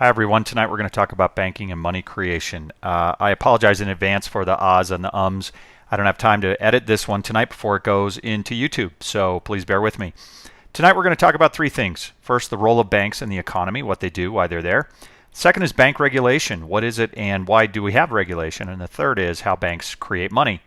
Hi everyone, tonight we're going to talk about banking and money creation. I apologize in advance for the ahs and the ums. I don't have time to edit this one tonight before it goes into YouTube, so please bear with me. Tonight we're going to talk about three things. First, the role of banks in the economy, what they do, why they're there. Second is bank regulation. What is it and why do we have regulation? And the third is how banks create money.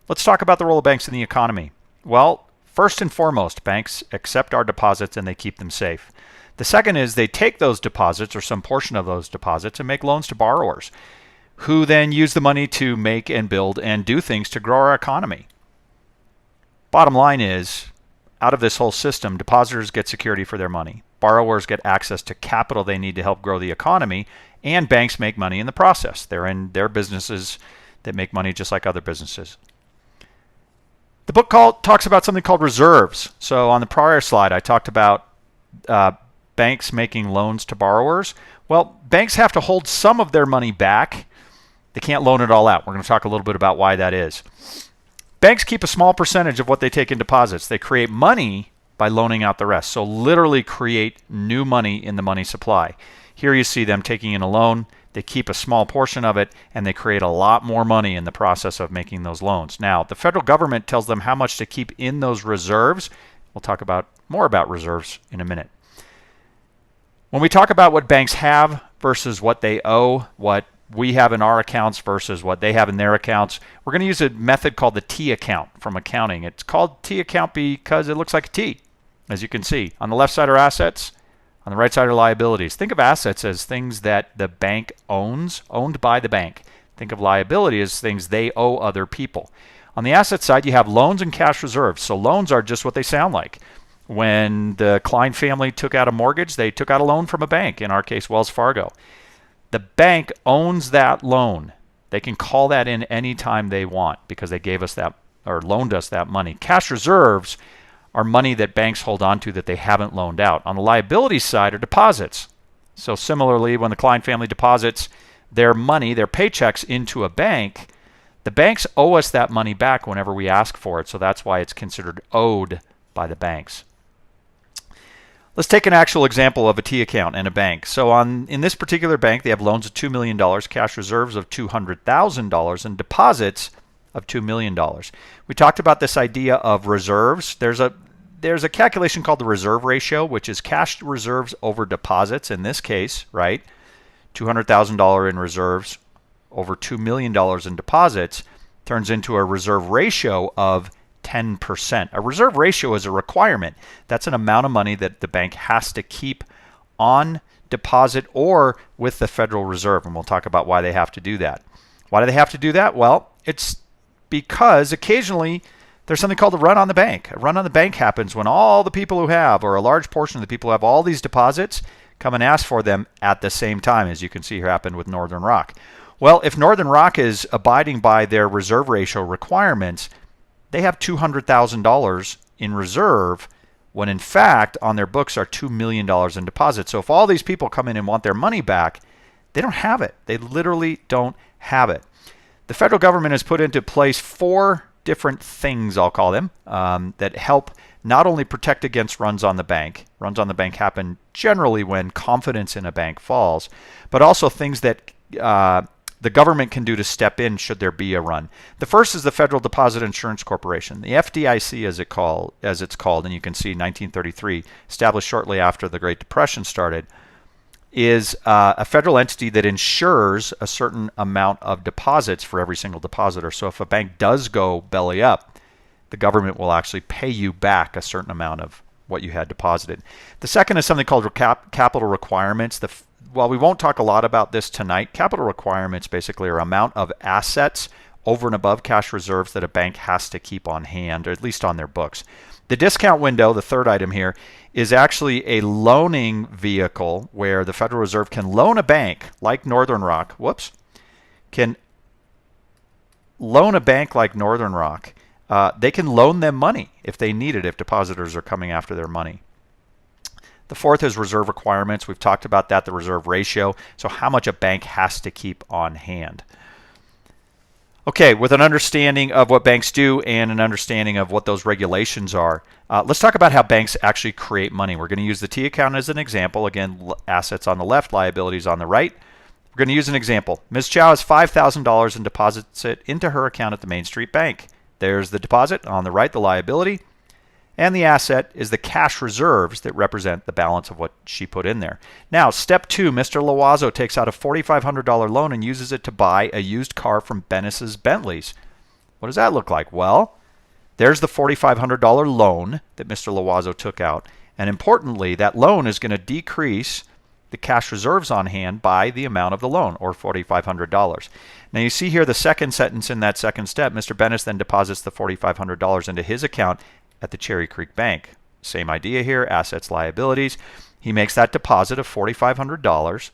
Let's talk about the role of banks in the economy. Well, first and foremost, banks accept our deposits and they keep them safe. The second is they take those deposits or some portion of those deposits and make loans to borrowers who then use the money to make and build and do things to grow our economy. Bottom line is, out of this whole system, depositors get security for their money. Borrowers get access to capital they need to help grow the economy, and banks make money in the process. They're in their businesses that make money just like other businesses. The book talks about something called reserves. So on the prior slide, I talked about banks making loans to borrowers. Well, banks have to hold some of their money back. They can't loan it all out. We're going to talk a little bit about why that is. Banks keep a small percentage of what they take in deposits. They create money by loaning out the rest. So literally create new money in the money supply. Here you see them taking in a loan. They keep a small portion of it, and they create a lot more money in the process of making those loans. Now, the federal government tells them how much to keep in those reserves. We'll talk more about reserves in a minute. When we talk about what banks have versus what they owe, what we have in our accounts versus what they have in their accounts, we're going to use a method called the T account from accounting. It's called T account because it looks like a T, as you can see. On the left side are assets, on the right side are liabilities. Think of assets as things that the bank owns, owned by the bank. Think of liability as things they owe other people. On the asset side, you have loans and cash reserves. So loans are just what they sound like. When the Klein family took out a mortgage, they took out a loan from a bank, in our case, Wells Fargo. The bank owns that loan. They can call that in anytime they want because they gave us that or loaned us that money. Cash reserves are money that banks hold on to that they haven't loaned out. On the liability side are deposits. So similarly, when the Klein family deposits their money, their paychecks into a bank, the banks owe us that money back whenever we ask for it. So that's why it's considered owed by the banks. Let's take an actual example of a T account and a bank. So in this particular bank, they have loans of $2 million, cash reserves of $200,000, and deposits of $2 million. We talked about this idea of reserves. There's a calculation called the reserve ratio, which is cash reserves over deposits. In this case, right, $200,000 in reserves over $2 million in deposits turns into a reserve ratio of 10%. A reserve ratio is a requirement. That's an amount of money that the bank has to keep on deposit or with the Federal Reserve, and we'll talk about why they have to do that. Why do they have to do that? Well, it's because occasionally there's something called a run on the bank. A run on the bank happens when all the people who have, or a large portion of the people who have all these deposits, come and ask for them at the same time, as you can see here happened with Northern Rock. Well, if Northern Rock is abiding by their reserve ratio requirements, they have $200,000 in reserve when in fact on their books are $2 million in deposits. So if all these people come in and want their money back, they don't have it. They literally don't have it. The federal government has put into place 4 different things, I'll call them, that help not only protect against runs on the bank. Runs on the bank happen generally when confidence in a bank falls, but also things that the government can do to step in should there be a run. The first is the Federal Deposit Insurance Corporation. The FDIC, as it's called, and you can see 1933, established shortly after the Great Depression started, is a federal entity that insures a certain amount of deposits for every single depositor. So if a bank does go belly up, the government will actually pay you back a certain amount of what you had deposited. The second is something called capital requirements. While we won't talk a lot about this tonight, capital requirements basically are amount of assets over and above cash reserves that a bank has to keep on hand, or at least on their books. The discount window, the third item here, is actually a loaning vehicle where the Federal Reserve can loan a bank like Northern Rock, can loan a bank like Northern Rock. They can loan them money if they need it, if depositors are coming after their money. The fourth is reserve requirements. We've talked about that, the reserve ratio, so how much a bank has to keep on hand. Okay, with an understanding of what banks do and an understanding of what those regulations are, let's talk about how banks actually create money. We're going to use the T account as an example. Again, assets on the left, liabilities on the right. We're going to use an example. Ms. Chow has $5,000 and deposits it into her account at the Main Street Bank. There's the deposit on the right, the liability. And the asset is the cash reserves that represent the balance of what she put in there. Now, step 2, Mr. Loazo takes out a $4,500 loan and uses it to buy a used car from Bennis's Bentleys. What does that look like? Well, there's the $4,500 loan that Mr. Loazo took out. And importantly, that loan is going to decrease the cash reserves on hand by the amount of the loan, or $4,500. Now you see here the second sentence in that second step. Mr. Bennis then deposits the $4,500 into his account at the Cherry Creek Bank. Same idea here, assets, liabilities. He makes that deposit of $4,500.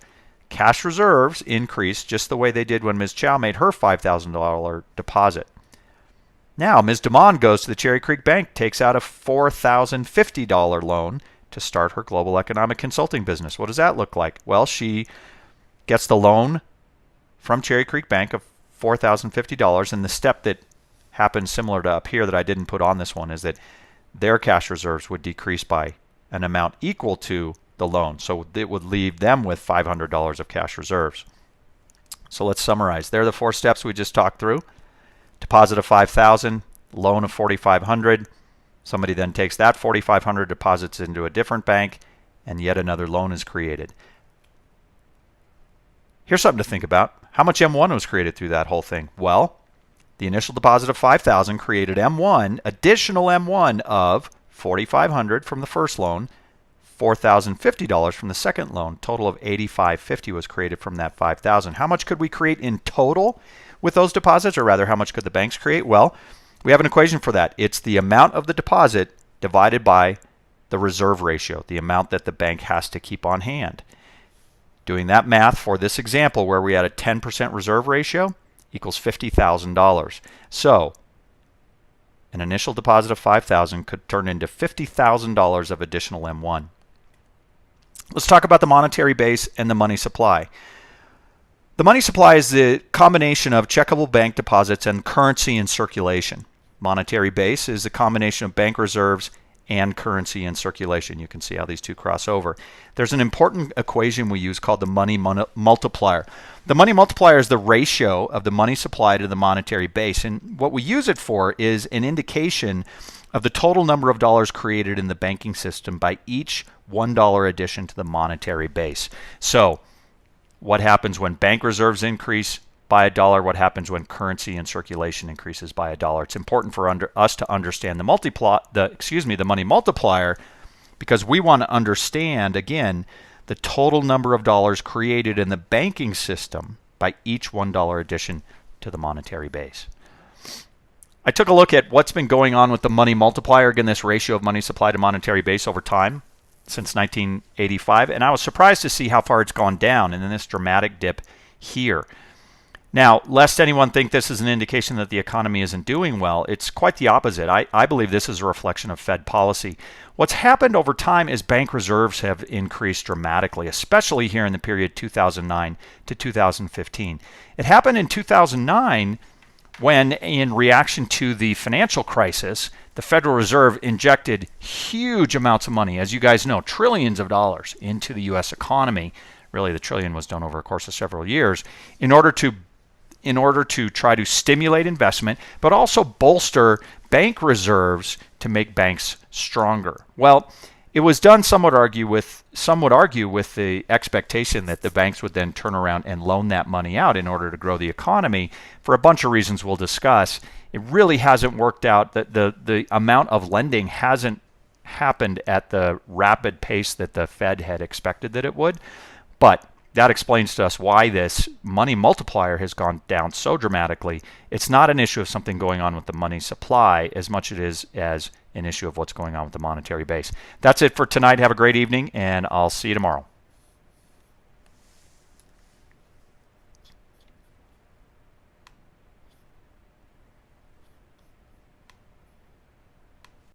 Cash reserves increase just the way they did when Ms. Chow made her $5,000 deposit. Now Ms. DeMond goes to the Cherry Creek Bank, takes out a $4,050 loan to start her global economic consulting business. What does that look like? Well, she gets the loan from Cherry Creek Bank of $4,050, and the step that happens similar to up here that I didn't put on this one is that their cash reserves would decrease by an amount equal to the loan. So it would leave them with $500 of cash reserves. So let's summarize. There are the 4 steps we just talked through. Deposit of $5,000, loan of $4,500. Somebody then takes that $4,500, deposits into a different bank, and yet another loan is created. Here's something to think about. How much M1 was created through that whole thing? Well, the initial deposit of $5,000 created M1, additional M1 of $4,500 from the first loan, $4,050 from the second loan. Total of $8,550 was created from that $5,000. How much could we create in total with those deposits, or rather, how much could the banks create? Well, we have an equation for that. It's the amount of the deposit divided by the reserve ratio, the amount that the bank has to keep on hand. Doing that math for this example where we had a 10% reserve ratio equals $50,000. So an initial deposit of $5,000 could turn into $50,000 of additional M1. Let's talk about the monetary base and the money supply. The money supply is the combination of checkable bank deposits and currency in circulation. Monetary base is a combination of bank reserves and currency in circulation. You can see how these two cross over. There's an important equation we use called the money multiplier. The money multiplier is the ratio of the money supply to the monetary base, and what we use it for is an indication of the total number of dollars created in the banking system by each $1 addition to the monetary base. So what happens when bank reserves increase by $1? What happens when currency in circulation increases by $1? It's important for us to understand the money multiplier, because we want to understand, again, the total number of dollars created in the banking system by each $1 addition to the monetary base. I took a look at what's been going on with the money multiplier, again, this ratio of money supply to monetary base over time since 1985, and I was surprised to see how far it's gone down, and then this dramatic dip here. Now, lest anyone think this is an indication that the economy isn't doing well, it's quite the opposite. I believe this is a reflection of Fed policy. What's happened over time is bank reserves have increased dramatically, especially here in the period 2009 to 2015. It happened in 2009 when, in reaction to the financial crisis, the Federal Reserve injected huge amounts of money, as you guys know, trillions of dollars into the U.S. economy. Really, the trillion was done over a course of several years in order to try to stimulate investment, but also bolster bank reserves to make banks stronger. Well, it was done, some would argue with the expectation that the banks would then turn around and loan that money out in order to grow the economy for a bunch of reasons we'll discuss. It really hasn't worked out. That the amount of lending hasn't happened at the rapid pace that the Fed had expected that it would. But that explains to us why this money multiplier has gone down so dramatically. It's not an issue of something going on with the money supply as much as it is as an issue of what's going on with the monetary base. That's it for tonight. Have a great evening, and I'll see you tomorrow.